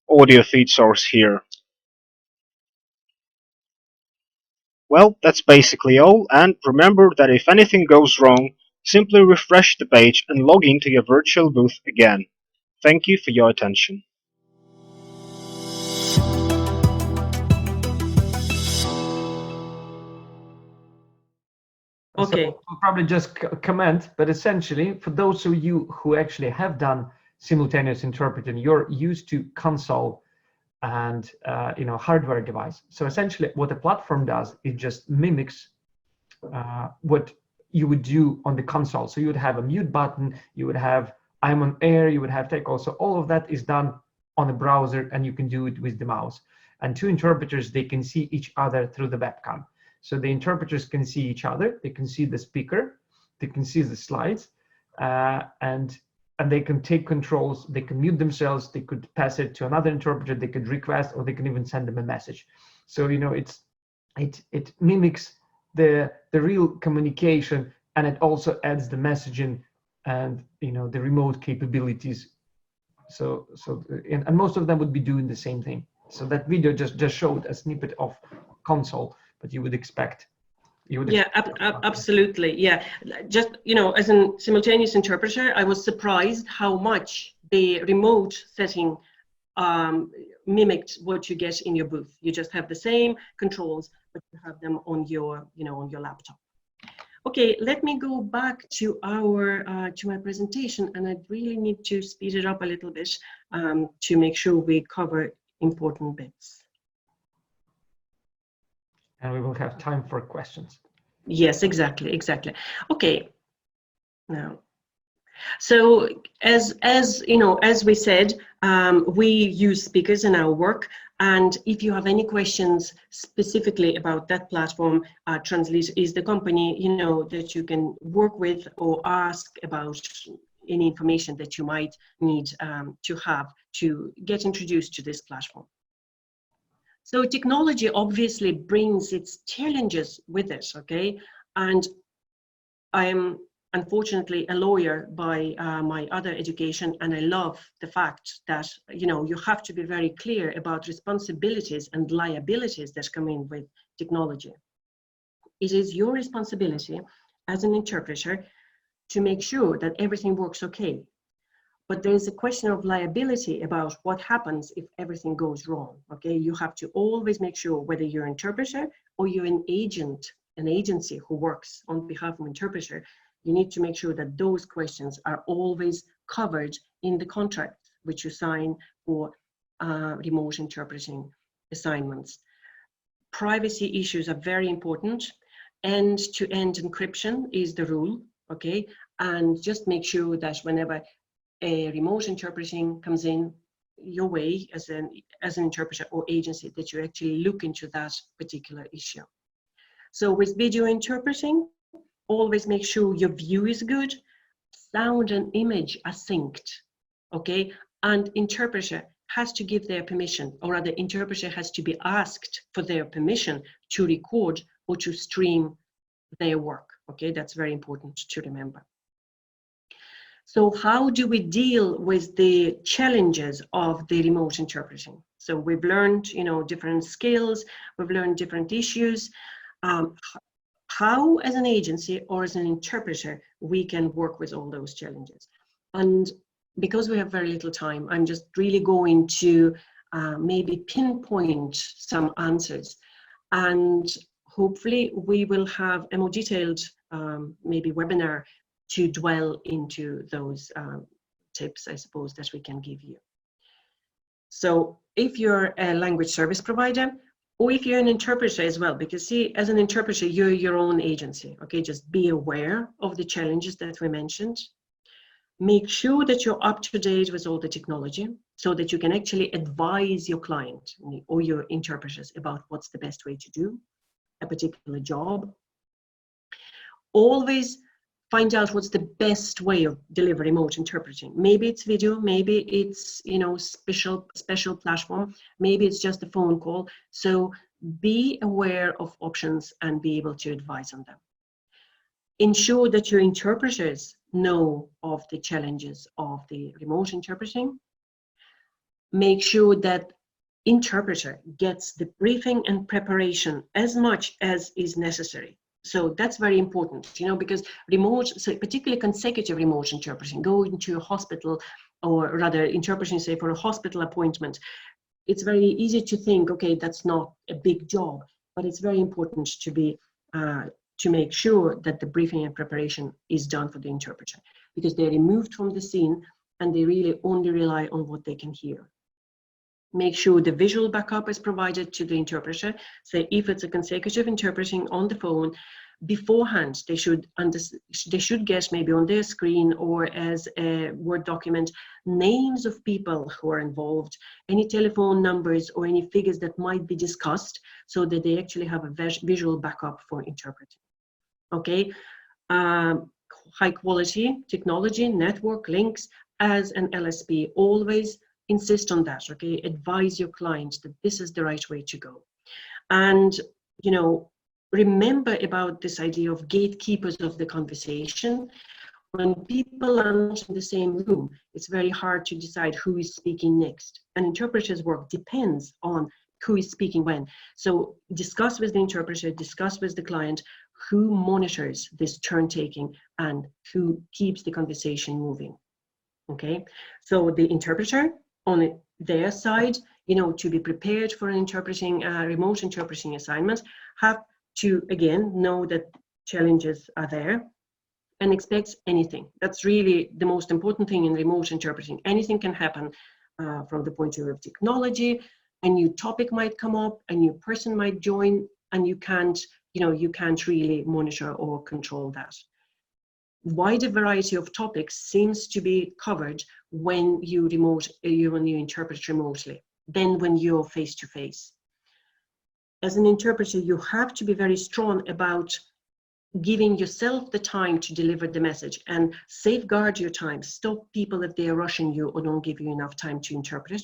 audio feed source here. Well, that's basically all, and remember that if anything goes wrong, simply refresh the page and log into your virtual booth again. Thank you for your attention. Okay. So I'll probably just comment, but essentially, for those of you who actually have done simultaneous interpreting, you're used to console and hardware device. So essentially, what the platform does, it just mimics what you would do on the console. So you would have a mute button, you would have I'm on air, you would have take also. All of that is done on the browser, and you can do it with the mouse. And two interpreters, they can see each other through the webcam. So the interpreters can see each other, they can see the speaker, they can see the slides, and they can take controls, they can mute themselves, they could pass it to another interpreter, they could request, or they can even send them a message. So it mimics the real communication, and it also adds the messaging and the remote capabilities. So and most of them would be doing the same thing. So that video just showed a snippet of console, but you would expect. Yeah, absolutely. Yeah, just as a simultaneous interpreter, I was surprised how much the remote setting mimicked what you get in your booth. You just have the same controls, but you have them on your on your laptop. Okay, let me go back to my presentation, and I really need to speed it up a little bit to make sure we cover important bits. And we will have time for questions. Yes, exactly. Okay. Now, So as you know, as we said, we use speakers in our work. And if you have any questions specifically about that platform, TRANSLIT is the company, you know, that you can work with or ask about any information that you might need to have to get introduced to this platform. So technology obviously brings its challenges with it, okay? And I'm unfortunately a lawyer by my other education, and I love the fact that, you know, you have to be very clear about responsibilities and liabilities that come in with technology. It is your responsibility as an interpreter to make sure that everything works okay. But there is a question of liability about what happens if everything goes wrong, okay? You have to always make sure, whether you're an interpreter or you're an agent, an agency who works on behalf of an interpreter, you need to make sure that those questions are always covered in the contract which you sign for remote interpreting assignments. Privacy issues are very important. End-to-end encryption is the rule, okay? And just make sure that whenever a remote interpreting comes in your way as an interpreter or agency, that you actually look into that particular issue. So with video interpreting, always make sure your view is good, sound and image are synced, okay? And interpreter has to give their permission, or rather interpreter has to be asked for their permission to record or to stream their work, okay? That's very important to remember. So how do we deal with the challenges of the remote interpreting? So we've learned, you know, different skills, we've learned different issues. How, as an agency or as an interpreter, we can work with all those challenges. And because we have very little time, I'm just really going to maybe pinpoint some answers. And hopefully we will have a more detailed maybe webinar to dwell into those tips, I suppose, that we can give you. So if you're a language service provider, or if you're an interpreter as well, because see, as an interpreter, you're your own agency, okay? Just be aware of the challenges that we mentioned. Make sure that you're up to date with all the technology so that you can actually advise your client or your interpreters about what's the best way to do a particular job. Always find out what's the best way of delivering remote interpreting. Maybe it's video, maybe it's, you know, special platform, maybe it's just a phone call. So be aware of options and be able to advise on them. Ensure that your interpreters know of the challenges of the remote interpreting. Make sure that interpreter gets the briefing and preparation as much as is necessary. So that's very important, you know, because remote, so particularly consecutive remote interpreting, going to a hospital, or rather interpreting, say, for a hospital appointment, it's very easy to think, okay, that's not a big job, but it's very important to be, to make sure that the briefing and preparation is done for the interpreter, because they're removed from the scene and they really only rely on what they can hear. Make sure the visual backup is provided to the interpreter. So if it's a consecutive interpreting on the phone, beforehand, they should get maybe on their screen or as a Word document names of people who are involved, any telephone numbers or any figures that might be discussed, so that they actually have a visual backup for interpreting. Okay, high quality technology, network links. As an LSP, always insist on that, okay? Advise your clients that this is the right way to go. And, you know, remember about this idea of gatekeepers of the conversation. When people are not in the same room, it's very hard to decide who is speaking next. An interpreter's work depends on who is speaking when. So discuss with the interpreter, discuss with the client who monitors this turn taking and who keeps the conversation moving. Okay, so the interpreter on their side, you know, to be prepared for an interpreting, remote interpreting assignment, have to, again, know that challenges are there and expect anything. That's really the most important thing in remote interpreting. Anything can happen from the point of view of technology. A new topic might come up, a new person might join, and you can't, you know, you can't really monitor or control that. wider variety of topics seems to be covered when you interpret remotely than when you're face to face. As an interpreter, you have to be very strong about giving yourself the time to deliver the message and safeguard your time. Stop people if they are rushing you or don't give you enough time to interpret.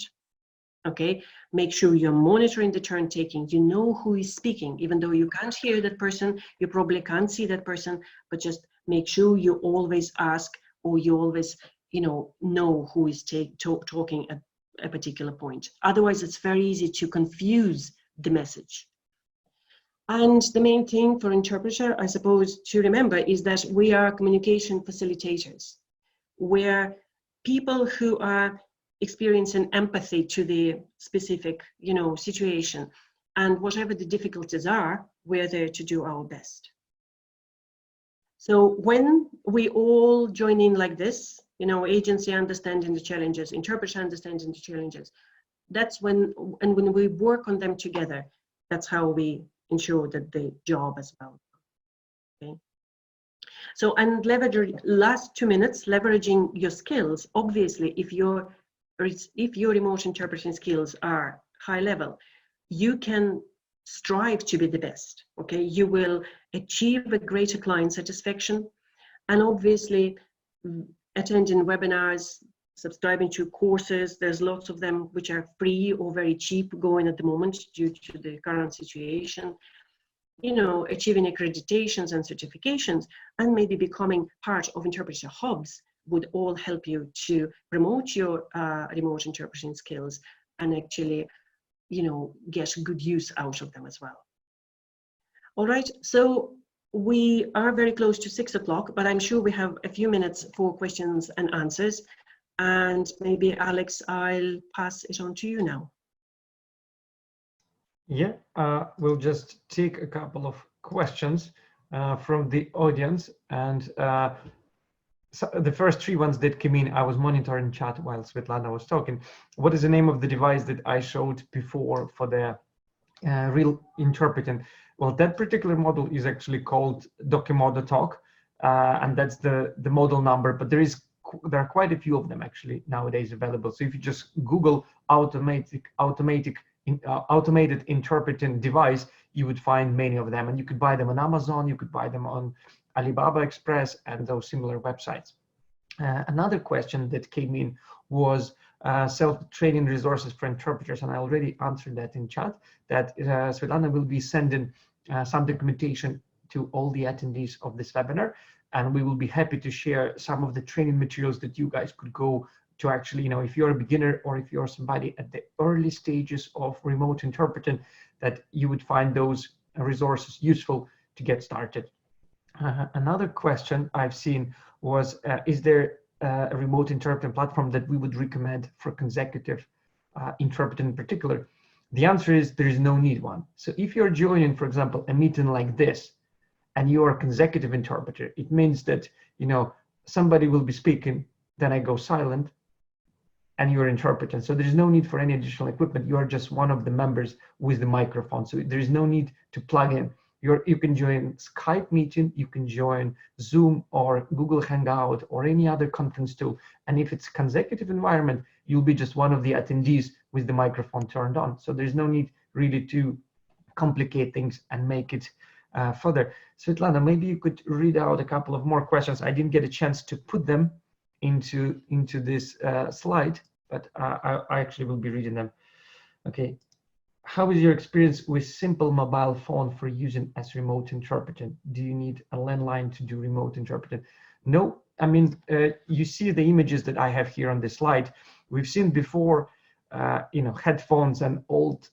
Okay, make sure you're monitoring the turn taking. You know who is speaking, even though you can't hear that person, you probably can't see that person, but just make sure you always ask, or you always, know who is talking at a particular point. Otherwise, it's very easy to confuse the message. And the main thing for interpreter, I suppose, to remember is that we are communication facilitators. We're people who are experiencing empathy to the specific, situation. And whatever the difficulties are, we're there to do our best. So when we all join in like this, agency understanding the challenges, interpreter understanding the challenges, that's when we work on them together, that's how we ensure that the job as well. Okay. So, and last 2 minutes, leveraging your skills. Obviously, if your remote interpreting skills are high level, you can strive to be the best. Okay, you will achieve a greater client satisfaction, and obviously attending webinars, subscribing to courses. There's lots of them which are free or very cheap going at the moment due to the current situation. Achieving accreditations and certifications, and maybe becoming part of interpreter hubs would all help you to promote your remote interpreting skills and actually, get good use out of them as well. All right, so we are very close to 6 o'clock, but I'm sure we have a few minutes for questions and answers. And maybe, Alex, I'll pass it on to you now. Yeah, we'll just take a couple of questions from the audience. And so the first 3 ones that came in, I was monitoring chat while Svetlana was talking. What is the name of the device that I showed before for the real interpreting? Well, that particular model is actually called Docimodo Talk, and that's the model number, but there are quite a few of them actually nowadays available. So if you just Google automated interpreting device, you would find many of them, and you could buy them on Amazon, you could buy them on Alibaba Express and those similar websites. Another question that came in was self-training resources for interpreters, and I already answered that in chat, that Svetlana will be sending some documentation to all the attendees of this webinar, and we will be happy to share some of the training materials that you guys could go to actually, if you're a beginner or if you're somebody at the early stages of remote interpreting, that you would find those resources useful to get started. Another question I've seen was, is there a remote interpreting platform that we would recommend for consecutive interpreting in particular? The answer is there is no need one. So if you're joining, for example, a meeting like this, and you're a consecutive interpreter, it means that, somebody will be speaking, then I go silent, and you're interpreting. So there's no need for any additional equipment. You are just one of the members with the microphone. So there is no need to plug in. You can join Skype meeting, you can join Zoom or Google Hangout or any other conference tool. And if it's consecutive environment, you'll be just one of the attendees with the microphone turned on. So there's no need really to complicate things and make it further. Svetlana, maybe you could read out a couple of more questions. I didn't get a chance to put them into this slide, but I actually will be reading them. Okay. How is your experience with simple mobile phone for using as remote interpreting? Do you need a landline to do remote interpreting? No, I mean, you see the images that I have here on this slide. We've seen before, headphones and old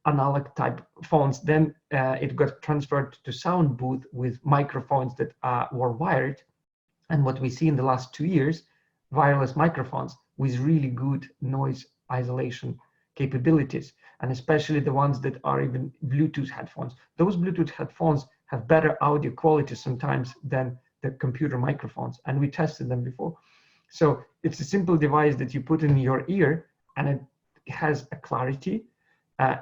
analog type phones. Then it got transferred to sound booth with microphones that were wired. And what we see in the last 2 years, wireless microphones with really good noise isolation capabilities, and especially the ones that are even Bluetooth headphones. Those Bluetooth headphones have better audio quality sometimes than the computer microphones, and we tested them before. So it's a simple device that you put in your ear, and it has a clarity.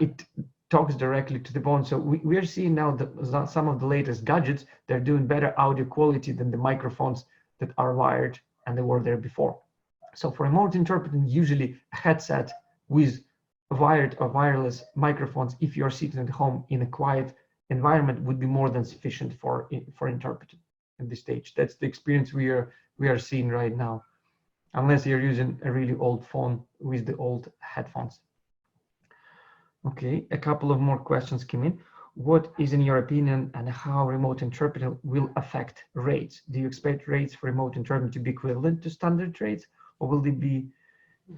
It talks directly to the bone. So we are seeing now that some of the latest gadgets, they're doing better audio quality than the microphones that are wired and they were there before. So for remote interpreting, usually a headset with wired or wireless microphones, if you're sitting at home in a quiet environment, would be more than sufficient for interpreting at this stage. That's the experience we are seeing right now, unless you're using a really old phone with the old headphones. Okay, a couple of more questions came in. What is, in your opinion, and how remote interpreting will affect rates? Do you expect rates for remote interpreting to be equivalent to standard rates, or will they be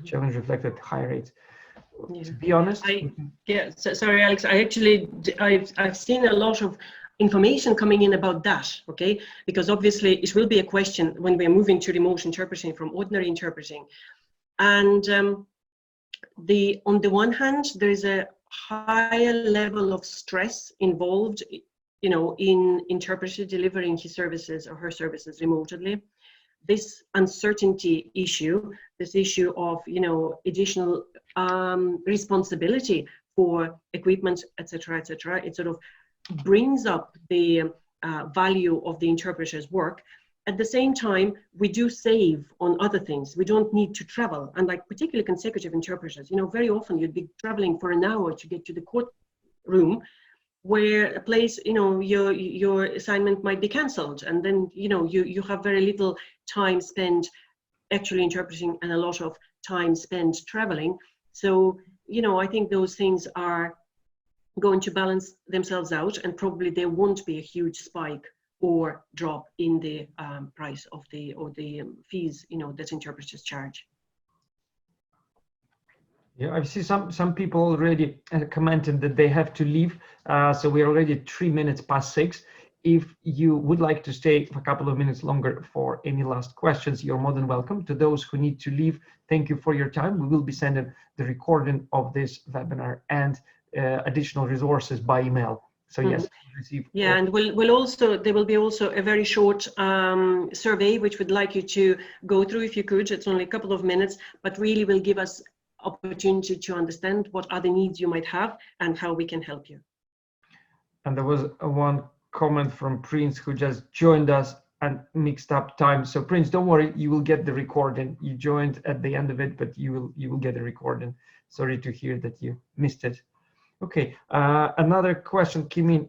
challenge reflected at higher rates? Yeah. To be honest, sorry, Alex. I've seen a lot of information coming in about that. Okay, because obviously it will be a question when we are moving to remote interpreting from ordinary interpreting, and on the one hand, there is a higher level of stress involved, you know, in interpreter delivering his services or her services remotely. This uncertainty issue, this issue of, you know, additional responsibility for equipment, etc., it sort of brings up the value of the interpreter's work. At the same time, we do save on other things. We don't need to travel. And like particularly consecutive interpreters, you know, very often you'd be traveling for an hour to get to the courtroom, where a place, you know, your assignment might be cancelled, and then, you know, you have very little time spent actually interpreting and a lot of time spent traveling. So, you know, I think those things are going to balance themselves out, and probably there won't be a huge spike or drop in the price of the fees, you know, that interpreters charge. Yeah, I see some people already commented that they have to leave. So we're already 3 minutes past 6. If you would like to stay for a couple of minutes longer for any last questions, you're more than welcome. To those who need to leave, thank you for your time. We will be sending the recording of this webinar and additional resources by email. So yes, receive. Yeah, and we'll also, there will be also a very short survey which we'd like you to go through if you could. It's only a couple of minutes, but really will give us opportunity to understand what other needs you might have and how we can help you. And there was one comment from Prince, who just joined us and mixed up time. So Prince, don't worry, you will get the recording. You joined at the end of it, but you will get the recording. Sorry to hear that you missed it. Okay, another question came in.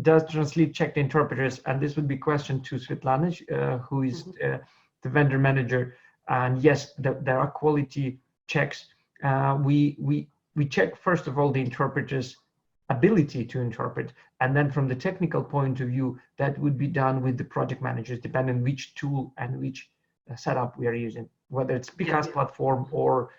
Does TRANSLIT check the interpreters? And this would be a question to Svetlana, who is the vendor manager. And yes, there are quality checks. We check, first of all, the interpreter's ability to interpret. And then from the technical point of view, that would be done with the project managers, depending on which tool and which setup we are using, whether it's PCAS platform or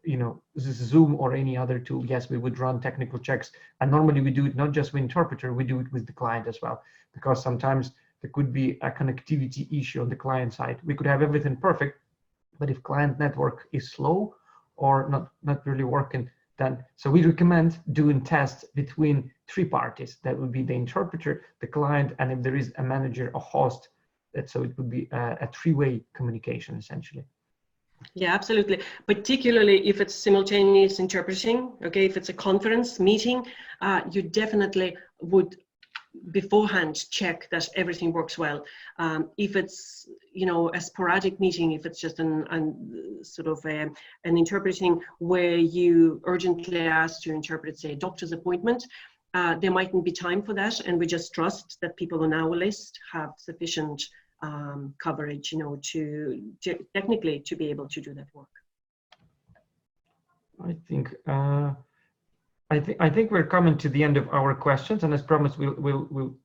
you know, Zoom or any other tool. Yes, we would run technical checks. And normally we do it not just with interpreter, we do it with the client as well, because sometimes there could be a connectivity issue on the client side. We could have everything perfect, but if client network is slow or not really working, then so we recommend doing tests between 3 parties. That would be the interpreter, the client, and if there is a manager or host, so it would be a 3-way communication essentially. Yeah, absolutely. Particularly if it's simultaneous interpreting, okay, if it's a conference meeting, you definitely would beforehand check that everything works well. If it's, you know, a sporadic meeting, if it's just an interpreting where you urgently ask to interpret, say, a doctor's appointment, there mightn't be time for that, and we just trust that people on our list have sufficient coverage, you know, to technically to be able to do that work. I think we're coming to the end of our questions, and as promised, we'll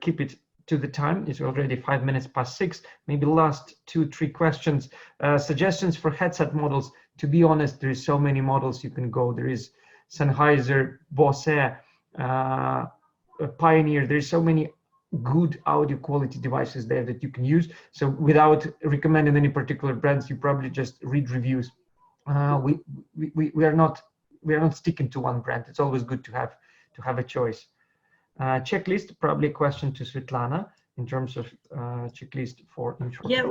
keep it to the time. It's already 5 minutes past 6. Maybe last 2-3 questions. Suggestions for headset models. To be honest, there is so many models you can go. There is Sennheiser, Bose, Pioneer. There's so many good audio quality devices there that you can use. So without recommending any particular brands, you probably just read reviews. We are not sticking to one brand. It's always good to have a choice. Checklist, probably a question to Svetlana in terms of checklist for interpreting. Yeah,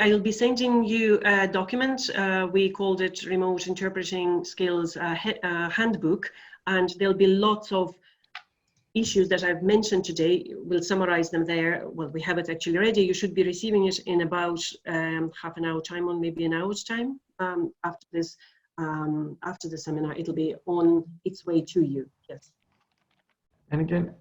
I'll be sending you a document. We called it Remote Interpreting Skills Handbook, and there'll be lots of issues that I've mentioned today. We'll summarize them there. Well, we have it actually ready. You should be receiving it in about half an hour time, or maybe an hour's time after this. After the seminar, it'll be on its way to you. Yes. And again,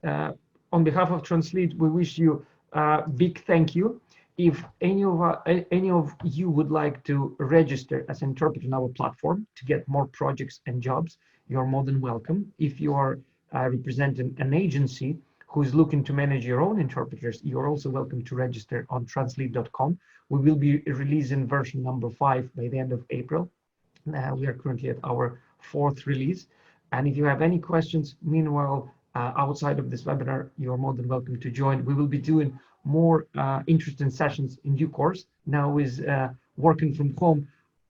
on behalf of TRANSLIT, we wish you a big thank you. If any of you would like to register as an interpreter on our platform to get more projects and jobs, you're more than welcome. If you are representing an agency who is looking to manage your own interpreters, you're also welcome to register on translit.com. We will be releasing version number 5 by the end of April. We are currently at our 4th release. And if you have any questions, meanwhile, outside of this webinar, you're more than welcome to join. We will be doing more interesting sessions in due course. Now with working from home,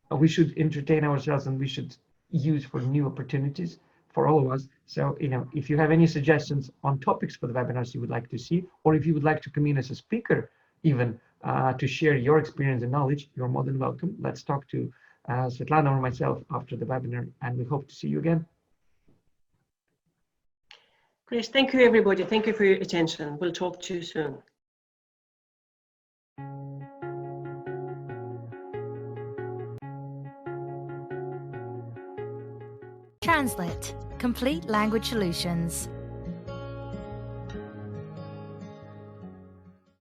we should entertain ourselves and we should use for new opportunities for all of us. So, if you have any suggestions on topics for the webinars you would like to see, or if you would like to come in as a speaker, even to share your experience and knowledge, you're more than welcome. Let's talk to Svetlana or myself after the webinar, and we hope to see you again. Great. Thank you, everybody. Thank you for your attention. We'll talk to you soon. TRANSLIT, complete language solutions.